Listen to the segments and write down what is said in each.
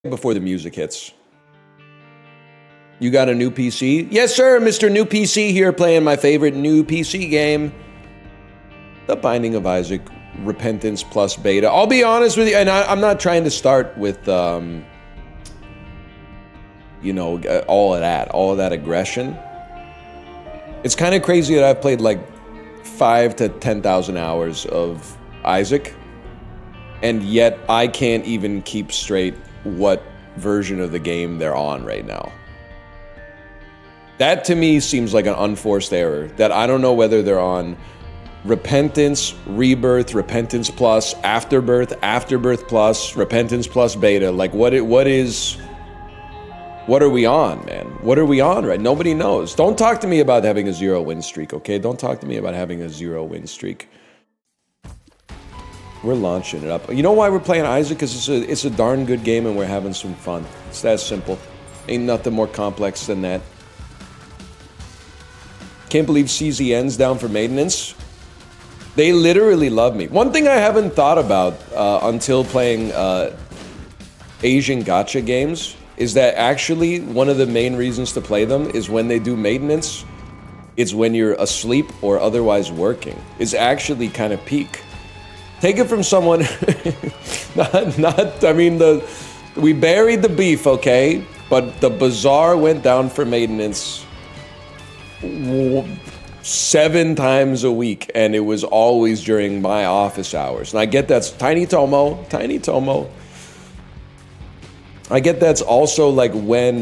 before the music hits. You got a new PC? Yes, sir, Mr. New PC here, playing my favorite new PC game, The Binding of Isaac, Repentance plus beta. I'll be honest with you, and I'm not trying to start with, you know, all of that aggression. It's kind of crazy that I've played like 5,000 to 10,000 hours of Isaac, and yet I can't even keep straight what version of the game they're on right now. That to me seems like an unforced error, that I don't know whether they're on Repentance, Rebirth, Repentance Plus, Afterbirth, Afterbirth Plus, Repentance Plus Beta. Like what are we on, man? What are we on, right? Nobody knows. Don't talk to me about having a 0 win streak, okay? Don't talk to me about having a 0 win streak. We're launching it up. You know why we're playing Isaac? Because it's a darn good game and we're having some fun. It's that simple. Ain't nothing more complex than that. Can't believe CZN's down for maintenance. They literally love me. One thing I haven't thought about until playing Asian gacha games is that actually one of the main reasons to play them is when they do maintenance, it's when you're asleep or otherwise working. It's actually kind of peak. Take it from someone, I mean, we buried the beef, okay? But the bazaar went down for maintenance 7 times a week, and it was always during my office hours. And I get that's Tiny Tomo. I get that's also like when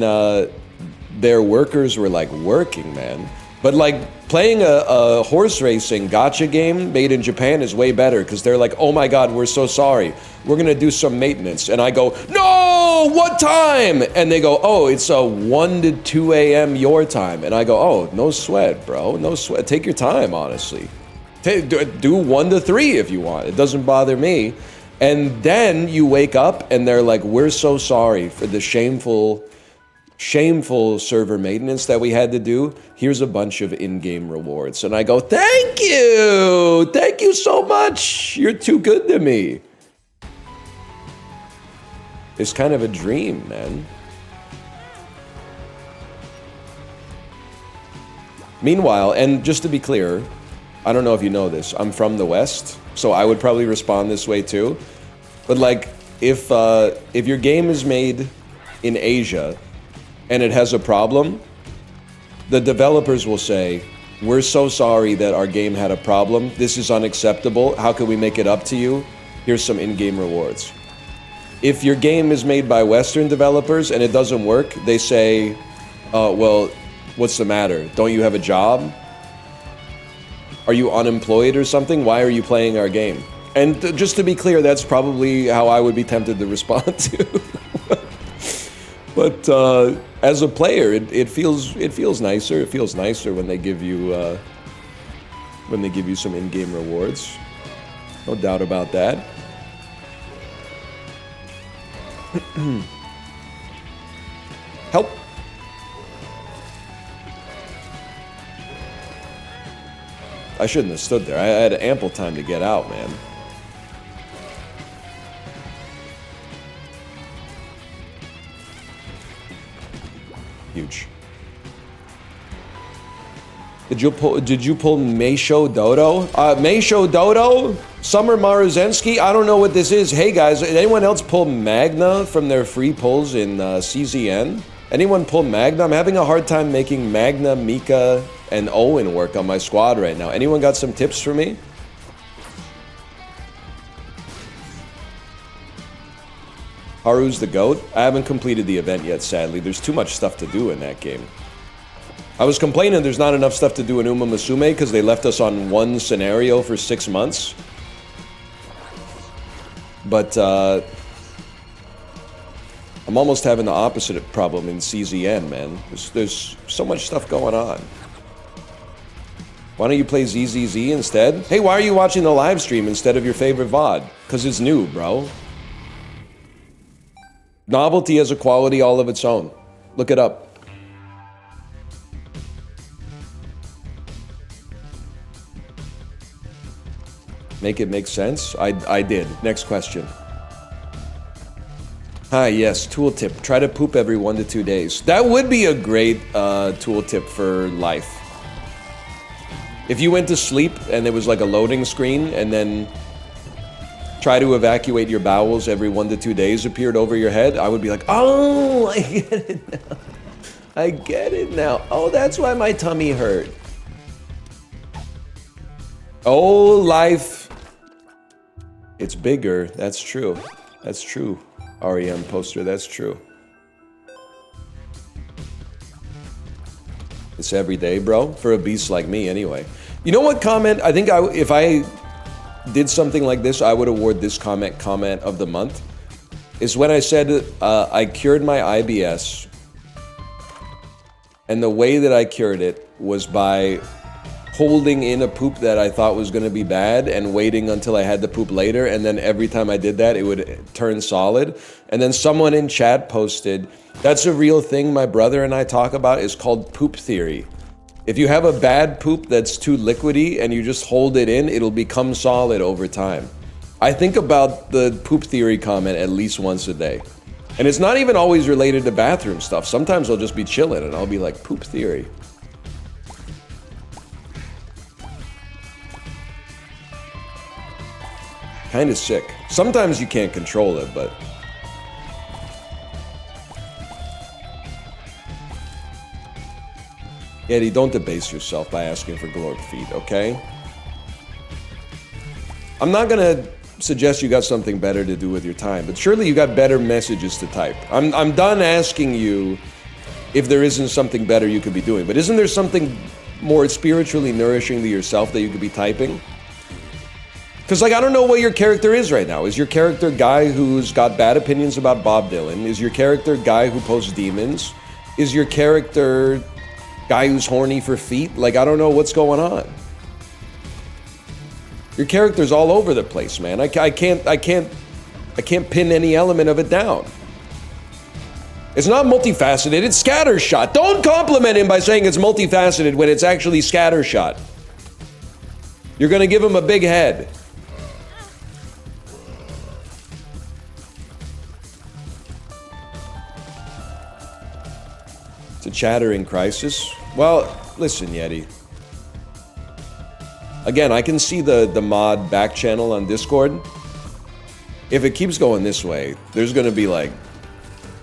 their workers were like working, man. But like playing a horse racing gacha game made in Japan is way better because they're like, oh my God, we're so sorry. We're gonna do some maintenance. And I go, no, what time? And they go, oh, it's 1 to 2 a.m. your time. And I go, oh, no sweat, bro, no sweat. Take your time, honestly. Do 1 to 3 if you want. It doesn't bother me. And then you wake up and they're like, we're so sorry for the shameful server maintenance that we had to do. Here's a bunch of in-game rewards. And I go, thank you so much. You're too good to me. It's kind of a dream, man. Meanwhile, and just to be clear, I don't know if you know this, I'm from the West, so I would probably respond this way too. But like, if your game is made in Asia and it has a problem, the developers will say, we're so sorry that our game had a problem. This is unacceptable. How can we make it up to you? Here's some in-game rewards. If your game is made by Western developers and it doesn't work, they say, well, what's the matter? Don't you have a job? Are you unemployed or something? Why are you playing our game? And just to be clear, that's probably how I would be tempted to respond to. But as a player, it feels nicer. It feels nicer when they give you some in-game rewards. No doubt about that. Help. I shouldn't have stood there. I had ample time to get out, man. Huge. Did you pull Meisho Dodo? Meisho Dodo? Summer Maruzensky? I don't know what this is. Hey guys, anyone else pull Magna from their free pulls in CZN? Anyone pull Magna? I'm having a hard time making Magna, Mika, and Owen work on my squad right now. Anyone got some tips for me? Haru's the GOAT? I haven't completed the event yet, sadly. There's too much stuff to do in that game. I was complaining there's not enough stuff to do in Uma Musume because they left us on one scenario for 6 months. But I'm almost having the opposite problem in CZN, man. There's so much stuff going on. Why don't you play ZZZ instead? Hey, why are you watching the live stream instead of your favorite VOD? Because it's new, bro. Novelty has a quality all of its own. Look it up. Make it make sense? I did. Next question. Ah, yes, tooltip. Try to poop every 1 to 2 days. That would be a great tooltip for life. If you went to sleep and there was like a loading screen and then try to evacuate your bowels every 1 to 2 days appeared over your head, I would be like, oh, I get it now. I get it now. Oh, that's why my tummy hurt. Oh, life. It's bigger. That's true. That's true. REM poster, that's true. It's every day, bro. For a beast like me, anyway. You know what comment? I think if I did something like this, I would award this comment of the month. Is when I said I cured my IBS. And the way that I cured it was by holding in a poop that I thought was going to be bad and waiting until I had the poop later, and then every time I did that, it would turn solid. And then someone in chat posted, that's a real thing my brother and I talk about, is called poop theory. If you have a bad poop that's too liquidy and you just hold it in, it'll become solid over time. I think about the poop theory comment at least once a day. And it's not even always related to bathroom stuff. Sometimes I'll just be chilling and I'll be like, poop theory. Kind of sick. Sometimes you can't control it, but... Eddie, don't debase yourself by asking for glory feet, okay? I'm not gonna suggest you got something better to do with your time, but surely you got better messages to type. I'm done asking you if there isn't something better you could be doing, but isn't there something more spiritually nourishing to yourself that you could be typing? Because, like, I don't know what your character is right now. Is your character guy who's got bad opinions about Bob Dylan? Is your character guy who posts demons? Is your character guy who's horny for feet? Like, I don't know what's going on. Your character's all over the place, man. I can't pin any element of it down. It's not multifaceted, it's scattershot. Don't compliment him by saying it's multifaceted when it's actually scattershot. You're gonna give him a big head. It's a chattering crisis. Well, listen, Yeti. Again, I can see the mod back channel on Discord. If it keeps going this way, there's gonna be like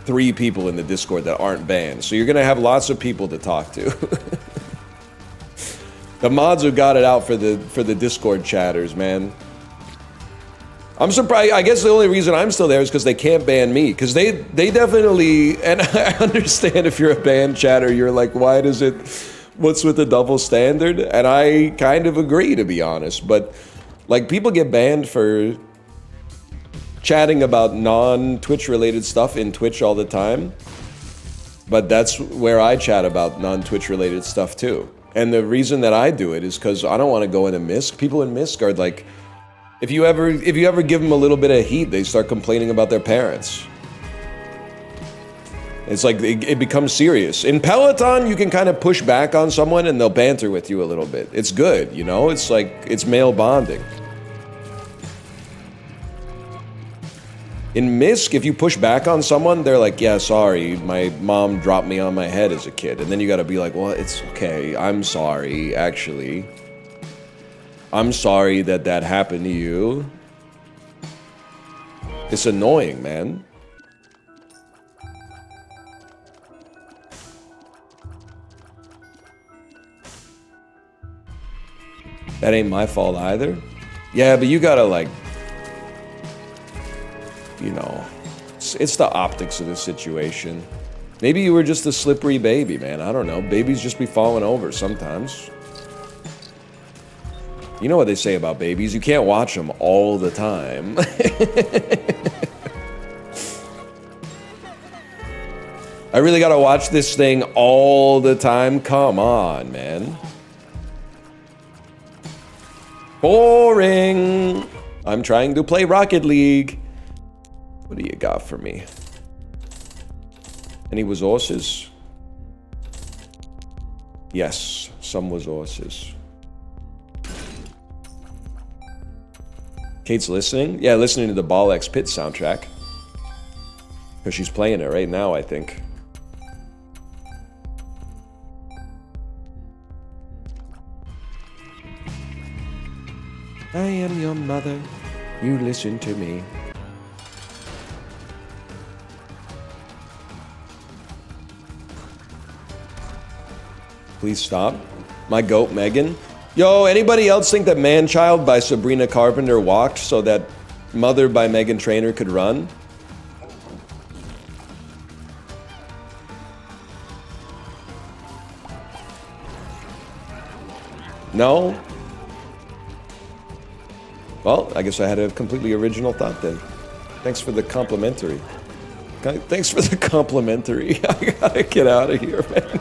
3 people in the Discord that aren't banned. So you're gonna have lots of people to talk to. The mods have got it out for the Discord chatters, man. I'm surprised. I guess the only reason I'm still there is because they can't ban me. Because they definitely, and I understand if you're a banned chatter, you're like, why does it, what's with the double standard? And I kind of agree, to be honest. But like, people get banned for chatting about non-Twitch related stuff in Twitch all the time. But that's where I chat about non-Twitch related stuff too. And the reason that I do it is because I don't want to go into MISC. People in MISC are like, if you ever give them a little bit of heat, they start complaining about their parents. It's like it becomes serious. In Peloton, you can kind of push back on someone and they'll banter with you a little bit. It's good, you know? It's like, it's male bonding. In MISC, if you push back on someone, they're like, yeah, sorry, my mom dropped me on my head as a kid. And then you gotta be like, well, it's okay, I'm sorry, actually. I'm sorry that happened to you. It's annoying, man. That ain't my fault either. Yeah, but you gotta like, you know, it's the optics of the situation. Maybe you were just a slippery baby, man. I don't know. Babies just be falling over sometimes. You know what they say about babies? You can't watch them all the time. I really gotta watch this thing all the time? Come on, man. Boring. I'm trying to play Rocket League. What do you got for me? Any resources? Yes, some resources. Kate's listening? Yeah, listening to the Ball X Pit soundtrack. Because she's playing it right now, I think. I am your mother. You listen to me. Please stop. My goat, Megan. Yo, anybody else think that Man-Child by Sabrina Carpenter walked so that Mother by Meghan Trainor could run? No? Well, I guess I had a completely original thought then. Thanks for the complimentary. Thanks for the complimentary. I gotta get out of here, man.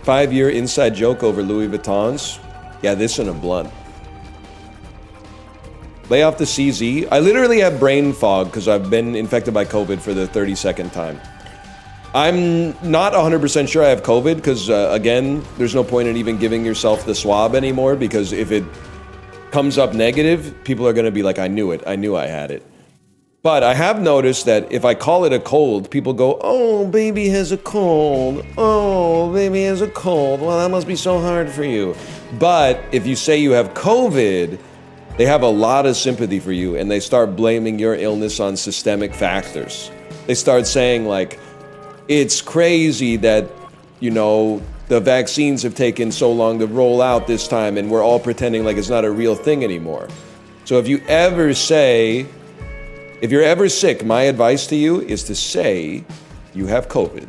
5-year inside joke over Louis Vuittons. Yeah, this and a blunt. Lay off the CZ. I literally have brain fog because I've been infected by COVID for the 32nd time. I'm not 100% sure I have COVID because, again, there's no point in even giving yourself the swab anymore because if it comes up negative, people are going to be like, I knew it. I knew I had it. But I have noticed that if I call it a cold, people go, oh, baby has a cold. Oh, baby has a cold. Well, that must be so hard for you. But if you say you have COVID, they have a lot of sympathy for you and they start blaming your illness on systemic factors. They start saying like, it's crazy that, you know, the vaccines have taken so long to roll out this time and we're all pretending like it's not a real thing anymore. So if you ever say, if you're ever sick, my advice to you is to say you have COVID.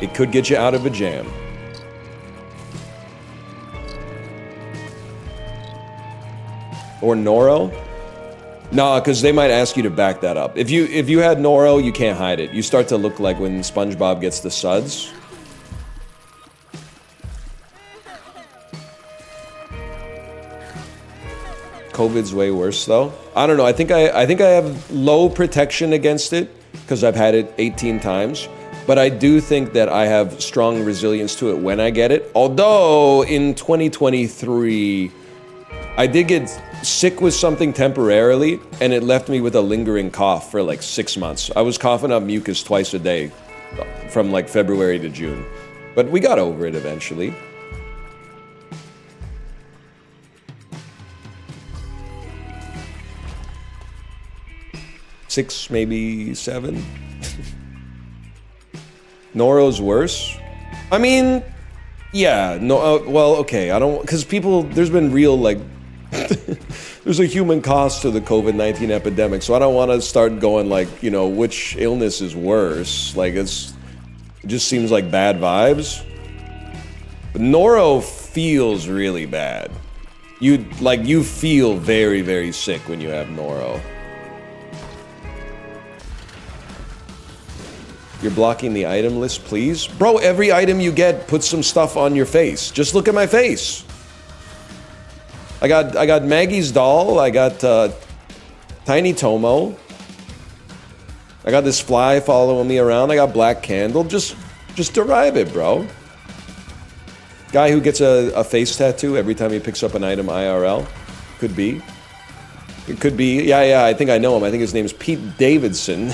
It could get you out of a jam. Or Noro? Nah, because they might ask you to back that up. If you had Noro, you can't hide it. You start to look like when SpongeBob gets the suds. COVID's way worse though. I don't know. I think I have low protection against it because I've had it 18 times. But I do think that I have strong resilience to it when I get it. Although in 2023, I did get sick with something temporarily and it left me with a lingering cough for like 6 months. I was coughing up mucus twice a day from like February to June. But we got over it eventually. 6, maybe 7. Noro's worse. I mean, yeah, no, well, okay, I don't, because people, there's been real, like, there's a human cost to the COVID-19 epidemic, so I don't want to start going, like, you know, which illness is worse. Like, it just seems like bad vibes. But Noro feels really bad. You feel very, very sick when you have Noro. You're blocking the item list, please? Bro, every item you get, put some stuff on your face. Just look at my face. I got Maggie's doll. I got Tiny Tomo. I got this fly following me around. I got Black Candle. Just derive it, bro. Guy who gets a face tattoo every time he picks up an item IRL. Could be. It could be. Yeah, I think I know him. I think his name's Pete Davidson.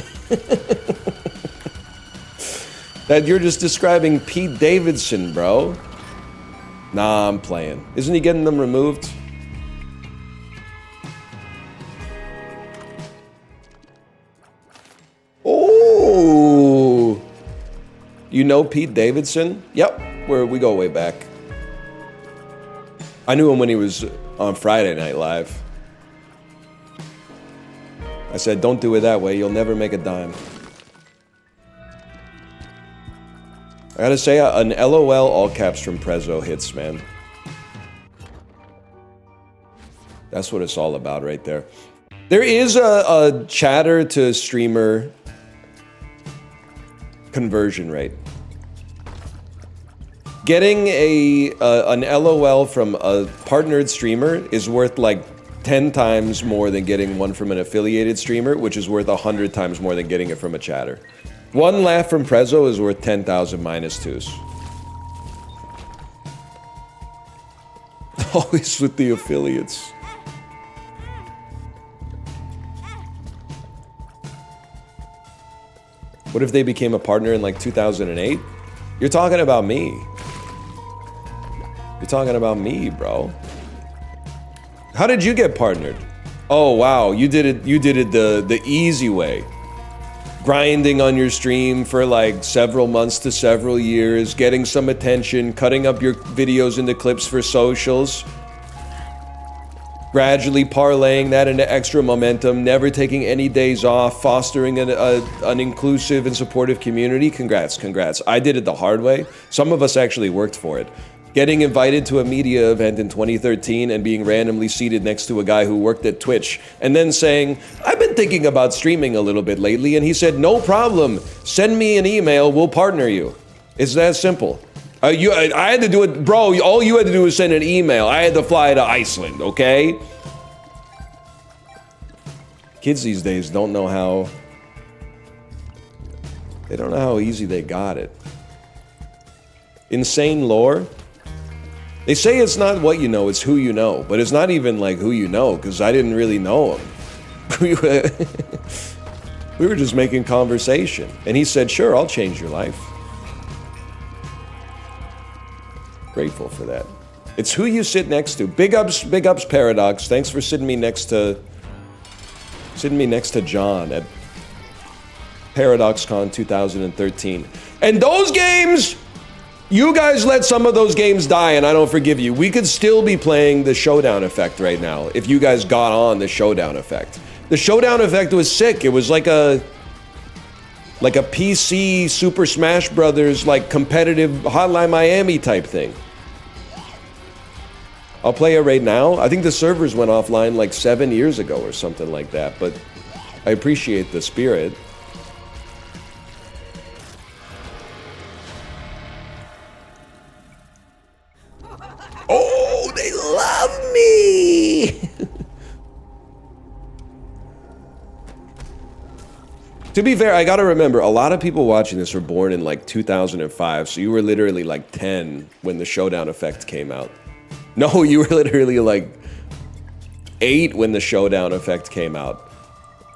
That you're just describing Pete Davidson, bro. Nah, I'm playing. Isn't he getting them removed? Oh! You know Pete Davidson? Yep, we go way back. I knew him when he was on Friday Night Live. I said, don't do it that way, you'll never make a dime. I gotta say, an LOL all caps from Prezzo hits, man. That's what it's all about right there. There is a chatter to streamer conversion rate. Getting an LOL from a partnered streamer is worth like 10 times more than getting one from an affiliated streamer, which is worth 100 times more than getting it from a chatter. One laugh from Prezzo is worth 10,000 -2s. Always with the affiliates. What if they became a partner in like 2008? You're talking about me. You're talking about me, bro. How did you get partnered? Oh wow, you did it the easy way. Grinding on your stream for like several months to several years, getting some attention, cutting up your videos into clips for socials, gradually parlaying that into extra momentum, never taking any days off, fostering an inclusive and supportive community. Congrats, congrats. I did it the hard way. Some of us actually worked for it. Getting invited to a media event in 2013 and being randomly seated next to a guy who worked at Twitch, and then saying, I've been thinking about streaming a little bit lately, and he said, no problem, send me an email, we'll partner you. It's that simple. I had to do it, bro, all you had to do was send an email. I had to fly to Iceland, okay? Kids these days don't know how easy they got it. Insane lore. They say it's not what you know, it's who you know. But it's not even like who you know, because I didn't really know him. We were just making conversation. And he said, sure, I'll change your life. Grateful for that. It's who you sit next to. Big ups, Paradox. Thanks for sitting me next to John at ParadoxCon 2013. And those games, you guys let some of those games die and I don't forgive you. We could still be playing the Showdown Effect right now if you guys got on the Showdown Effect. The Showdown Effect was sick. It was like a PC Super Smash Brothers, like competitive Hotline Miami type thing. I'll play it right now. I think the servers went offline like 7 years ago or something like that, but I appreciate the spirit. Oh, they love me! To be fair, I gotta remember, a lot of people watching this were born in like 2005, so you were literally like 10 when the Showdown Effect came out. No, you were literally like 8 when the Showdown Effect came out.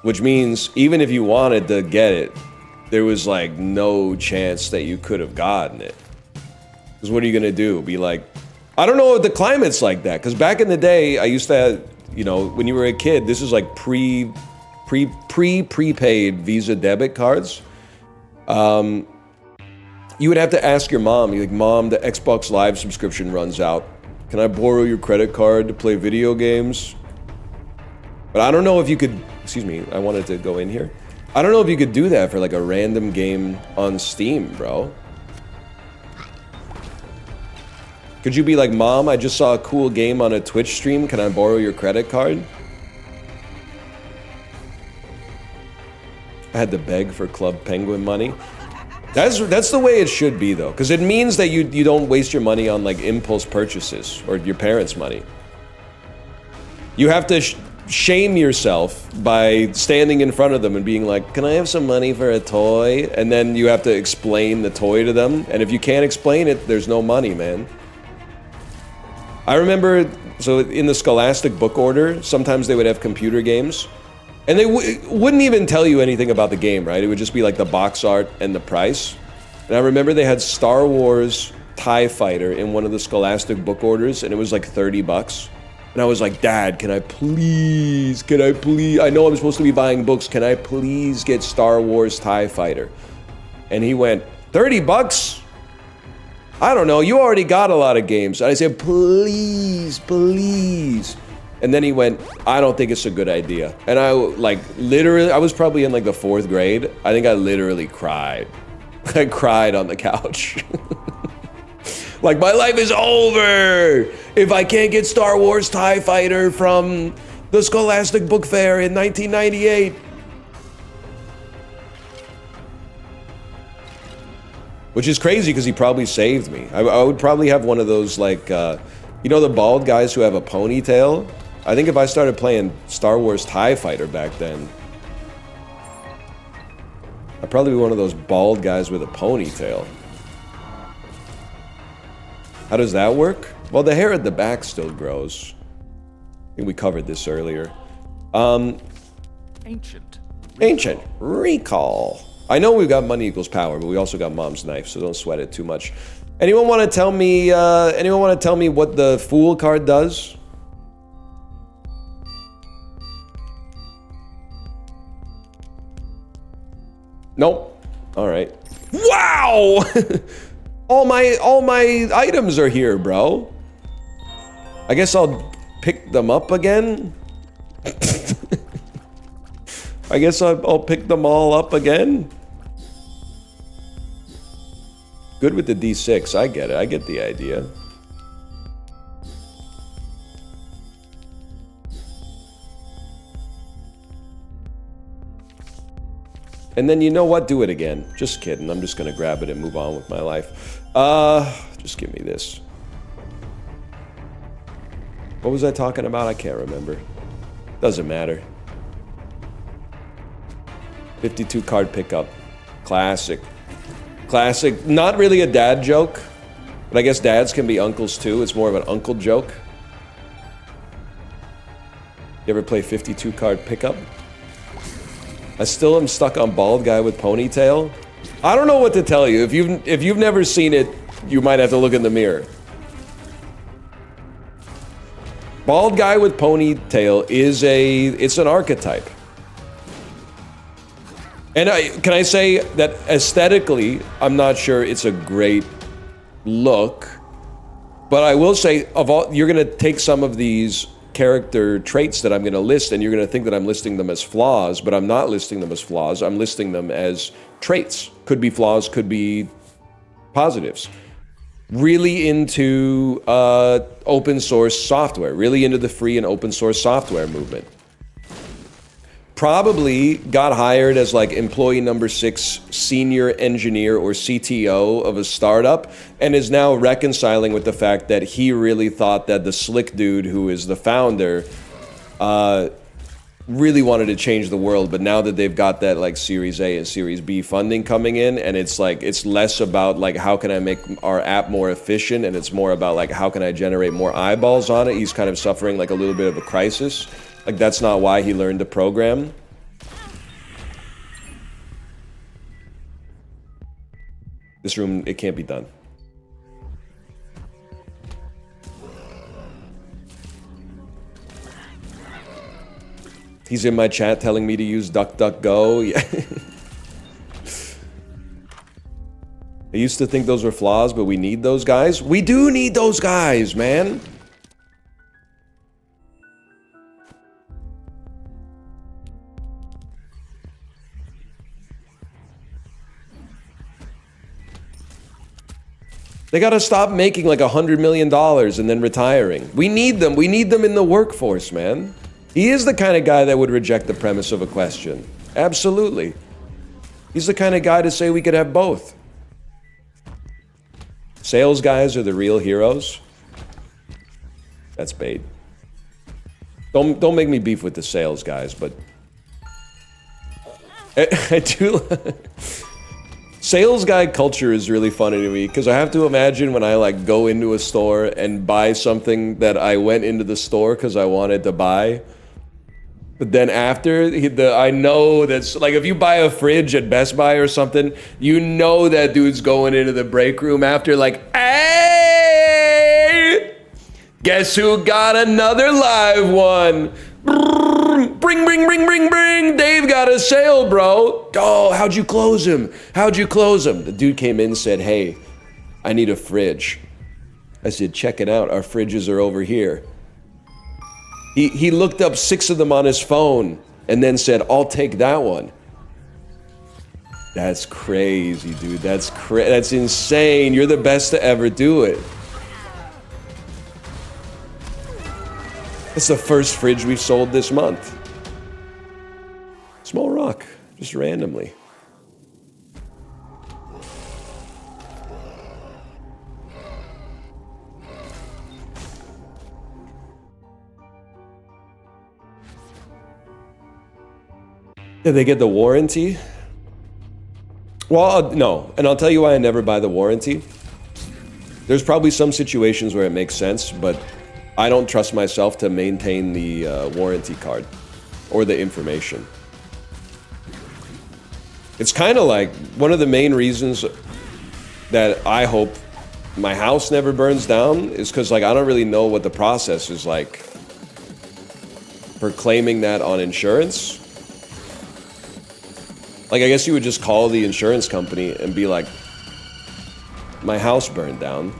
Which means, even if you wanted to get it, there was like no chance that you could have gotten it. Because what are you gonna do? Be like, I don't know if the climate's like that, because back in the day, I used to have, you know, when you were a kid, this is like prepaid Visa debit cards. You would have to ask your mom, you're like, Mom, the Xbox Live subscription runs out. Can I borrow your credit card to play video games? But I don't know if you could, excuse me, I wanted to go in here. I don't know if you could do that for like a random game on Steam, bro. Could you be like, Mom, I just saw a cool game on a Twitch stream. Can I borrow your credit card? I had to beg for Club Penguin money. That's the way it should be, though, because it means that you don't waste your money on like impulse purchases or your parents' money. You have to shame yourself by standing in front of them and being like, can I have some money for a toy? And then you have to explain the toy to them. And if you can't explain it, there's no money, man. I remember, so in the Scholastic book order, sometimes they would have computer games. And they wouldn't even tell you anything about the game, right? It would just be like the box art and the price. And I remember they had Star Wars TIE Fighter in one of the Scholastic book orders, and it was like $30. And I was like, Dad, can I please, I know I'm supposed to be buying books, can I please get Star Wars TIE Fighter? And he went, $30? I don't know, you already got a lot of games. And I said, please, please. And then he went, I don't think it's a good idea. And I like literally, I was probably in like the 4th grade. I think I literally cried. I cried on the couch. Like, my life is over if I can't get Star Wars TIE Fighter from the Scholastic Book Fair in 1998. Which is crazy because he probably saved me. I would probably have one of those like, you know the bald guys who have a ponytail? I think if I started playing Star Wars TIE Fighter back then, I'd probably be one of those bald guys with a ponytail. How does that work? Well, the hair at the back still grows. I think we covered this earlier. Ancient recall. I know we've got money equals power, but we also got mom's knife, so don't sweat it too much. Anyone want to tell me? Anyone want to tell me what the Fool card does? Nope. All right. Wow! all my items are here, bro. I guess I'll pick them up again. I guess I'll pick them all up again. Good with the D6. I get it. I get the idea. And then you know what? Do it again. Just kidding. I'm just gonna grab it and move on with my life. Just give me this. What was I talking about? I can't remember. Doesn't matter. 52 card pickup. Classic. Classic. Not really a dad joke, but I guess dads can be uncles too. It's more of an uncle joke. You ever play 52 card pickup? I still am stuck on bald guy with ponytail. I don't know what to tell you. If you've never seen it, you might have to look in the mirror. Bald guy with ponytail is it's an archetype. And can I say that aesthetically, I'm not sure it's a great look, but I will say you're gonna take some of these character traits that I'm going to list, and you're going to think that I'm listing them as flaws, but I'm not listing them as flaws. I'm listing them as traits. Could be flaws, could be positives. Really into open source software, really into the free and open source software movement. Probably got hired as like employee number 6 senior engineer or CTO of a startup, and is now reconciling with the fact that he really thought that the slick dude who is the founder really wanted to change the world. But now that they've got that like Series A and Series B funding coming in, and it's like it's less about like how can I make our app more efficient, and it's more about like how can I generate more eyeballs on it. He's kind of suffering like a little bit of a crisis. Like, that's not why he learned to program. This room, it can't be done. He's in my chat telling me to use DuckDuckGo. Yeah. I used to think those were flaws, but we need those guys. We do need those guys, man. They gotta stop making like $100 million and then retiring. We need them. We need them in the workforce, man. He is the kind of guy that would reject the premise of a question. Absolutely. He's the kind of guy to say we could have both. Sales guys are the real heroes. That's bait. Don't make me beef with the sales guys, but I do. Sales guy culture is really funny to me because I have to imagine when I like go into a store and buy something that I went into the store because I wanted to buy. But then after, I know that's like if you buy a fridge at Best Buy or something, you know that dude's going into the break room after like, hey, guess who got another live one? Bring, bring, bring, bring, bring. Dave got a sale, bro. Oh, how'd you close him? How'd you close him? The dude came in and said, hey, I need a fridge. I said, check it out. Our fridges are over here. He looked up 6 of them on his phone and then said, I'll take that one. That's crazy, dude. That's insane. You're the best to ever do it. It's the first fridge we've sold this month. Small rock, just randomly. Did they get the warranty? Well, no, and I'll tell you why I never buy the warranty. There's probably some situations where it makes sense, but I don't trust myself to maintain the warranty card or the information. It's kind of like one of the main reasons that I hope my house never burns down is because like I don't really know what the process is like for claiming that on insurance. Like I guess you would just call the insurance company and be like, my house burned down.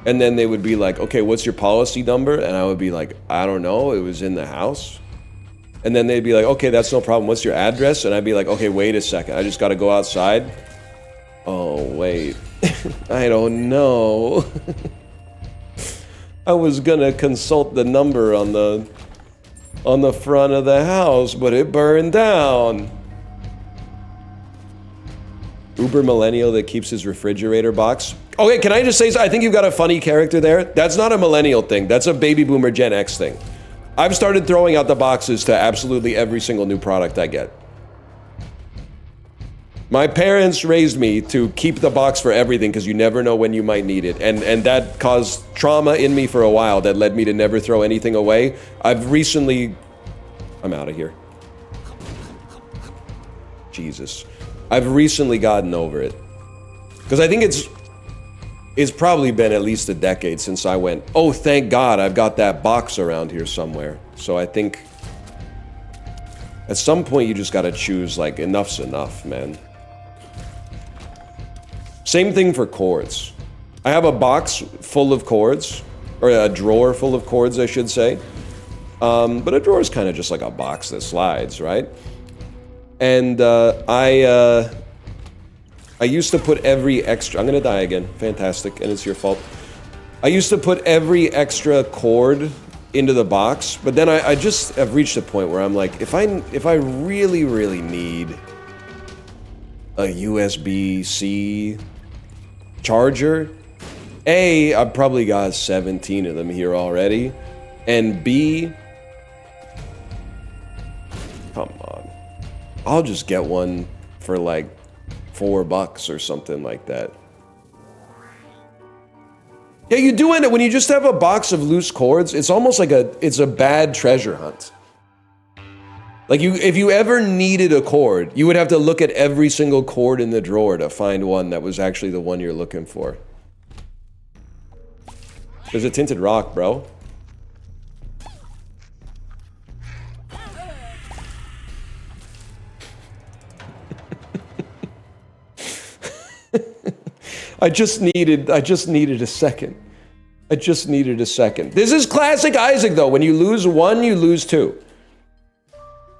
And then they would be like, okay, what's your policy number? And I would be like, I don't know, it was in the house. And then they'd be like, okay, that's no problem. What's your address? And I'd be like, okay, wait a second. I just got to go outside. Oh, wait. I don't know. I was going to consult the number on the front of the house, but it burned down. Uber millennial that keeps his refrigerator box. Okay, can I just say, I think you've got a funny character there. That's not a millennial thing. That's a baby boomer Gen X thing. I've started throwing out the boxes to absolutely every single new product I get. My parents raised me to keep the box for everything because you never know when you might need it. And that caused trauma in me for a while that led me to never throw anything away. I'm out of here. Jesus. I've recently gotten over it. Because I think it's probably been at least a decade since I went, oh, thank God I've got that box around here somewhere. So I think at some point you just gotta choose, like, enough's enough, man. Same thing for cords. I have a box full of cords, or a drawer full of cords, I should say. But a drawer is kind of just like a box that slides, right? And I used to put every extra... I'm gonna die again. Fantastic, and it's your fault. I used to put every extra cord into the box, but then I've reached a point where I'm like, if I really, really need a USB-C charger, A, I've probably got 17 of them here already, and B, come on, I'll just get one for like $4 or something like that. Yeah, you do end up, when you just have a box of loose cords, it's almost like it's a bad treasure hunt. Like if you ever needed a cord, you would have to look at every single cord in the drawer to find one that was actually the one you're looking for. There's a tinted rock, bro. I just needed a second. This is classic Isaac, though. When you lose one, you lose two.